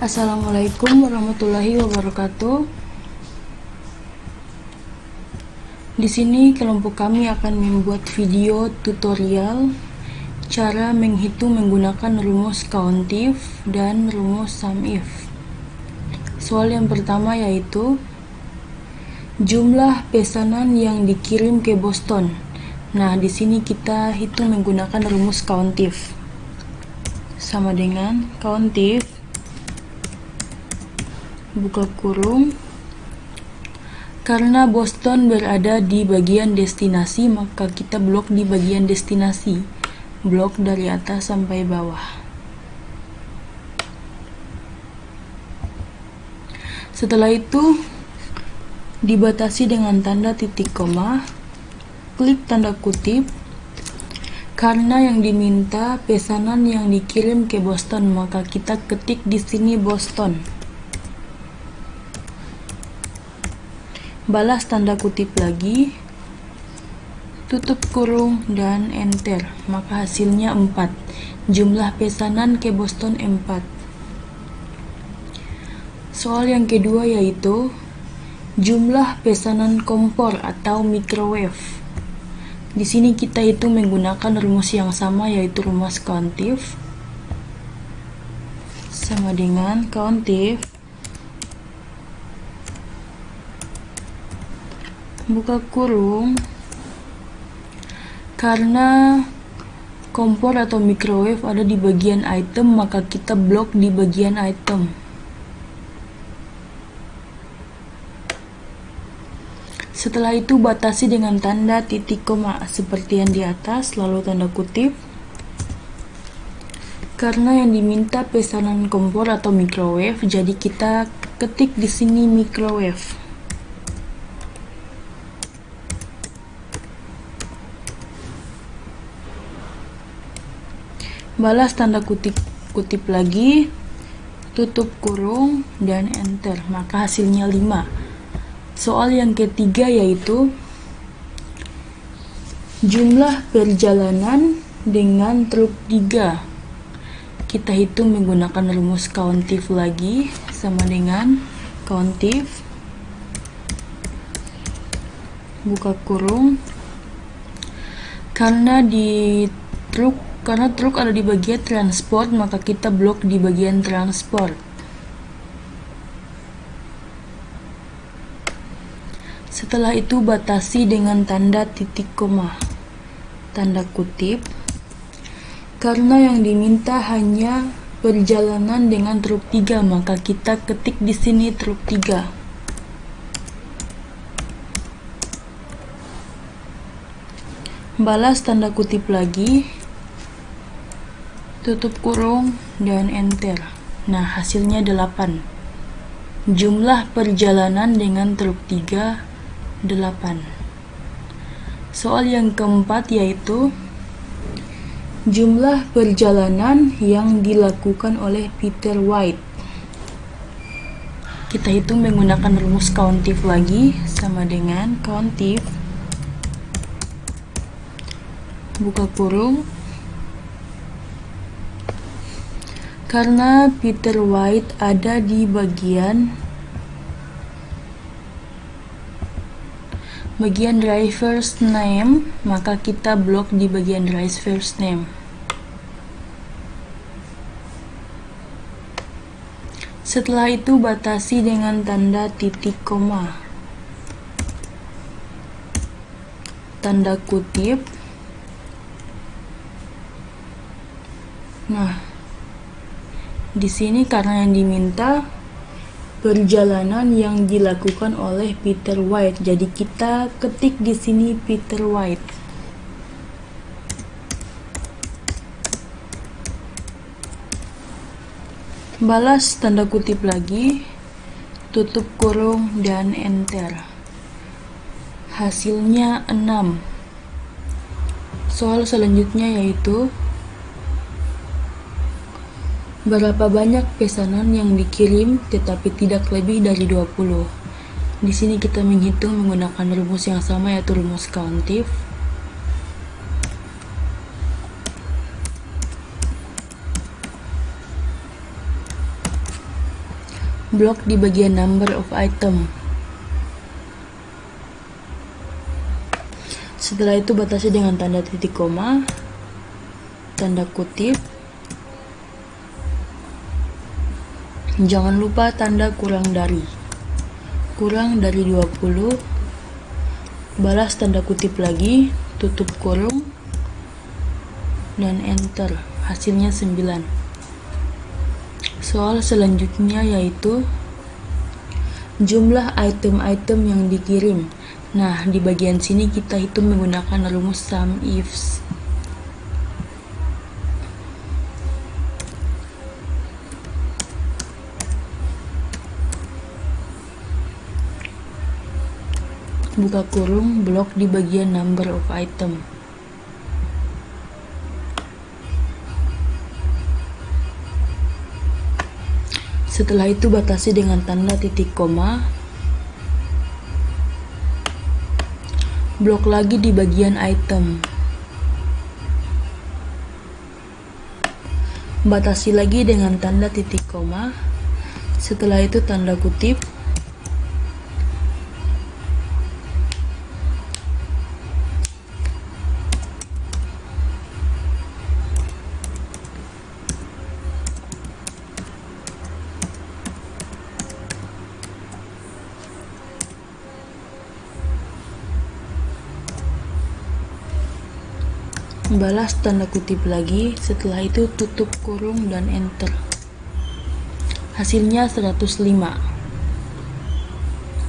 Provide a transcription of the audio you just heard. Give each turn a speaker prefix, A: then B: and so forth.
A: Assalamualaikum warahmatullahi wabarakatuh. Di sini kelompok kami akan membuat video tutorial cara menghitung menggunakan rumus COUNTIF dan rumus SUMIF. Soal yang pertama yaitu jumlah pesanan yang dikirim ke Boston. Nah, di sini kita hitung menggunakan rumus COUNTIF. Sama dengan COUNTIF buka kurung, karena Boston berada di bagian destinasi, maka kita blok di bagian destinasi, blok dari atas sampai bawah. Setelah itu dibatasi dengan tanda titik koma, klik tanda kutip. Karena yang diminta pesanan yang dikirim ke Boston, maka kita ketik di sini Boston. Balas tanda kutip lagi, tutup kurung dan enter, maka hasilnya 4. Jumlah pesanan ke Boston 4. Soal yang kedua yaitu jumlah pesanan kompor atau microwave. Di sini kita hitung menggunakan rumus yang sama, yaitu rumus COUNTIF. Sama dengan COUNTIF buka kurung, karena kompor atau microwave ada di bagian item, maka kita blok di bagian item. Setelah itu batasi dengan tanda titik koma seperti yang di atas, lalu tanda kutip. Karena yang diminta pesanan kompor atau microwave, jadi kita ketik di sini microwave. Balas tanda kutip lagi, tutup kurung dan enter, maka hasilnya 5. Soal yang ketiga yaitu jumlah perjalanan dengan truk 3. Kita hitung menggunakan rumus COUNTIF lagi, sama dengan COUNTIF buka kurung, karena truk ada di bagian transport, maka kita blok di bagian transport. Setelah itu batasi dengan tanda titik koma, tanda kutip. Karena yang diminta hanya perjalanan dengan truk 3, maka kita ketik di sini truk 3. Balas tanda kutip lagi, tutup kurung dan enter. Nah, hasilnya 8. Jumlah perjalanan dengan truk 3 8. Soal yang keempat yaitu jumlah perjalanan yang dilakukan oleh Peter White. Kita hitung menggunakan rumus COUNTIF lagi, sama dengan COUNTIF buka kurung. Karena Peter White ada di bagian driver's name, maka kita blok di bagian driver's name. Setelah itu batasi dengan tanda titik koma, tanda kutip. Nah, di sini karena yang diminta perjalanan yang dilakukan oleh Peter White, jadi kita ketik di sini Peter White. Balas tanda kutip lagi, tutup kurung dan enter. Hasilnya 6. Soal selanjutnya yaitu berapa banyak pesanan yang dikirim tetapi tidak lebih dari 20. Di sini kita menghitung menggunakan rumus yang sama, yaitu rumus COUNTIF. blok di bagian number of item. Setelah itu batasi dengan tanda titik koma, tanda kutip. Jangan lupa tanda kurang dari 20, balas tanda kutip lagi, tutup kurung, dan enter. Hasilnya 9. Soal selanjutnya yaitu jumlah item-item yang dikirim. Nah, di bagian sini kita hitung menggunakan rumus sum ifs. Buka kurung, blok di bagian number of item. Setelah itu batasi dengan tanda titik koma, blok lagi di bagian item. Batasi lagi dengan tanda titik koma, setelah itu tanda kutip. Balas tanda kutip lagi, setelah itu tutup kurung dan enter. Hasilnya 105.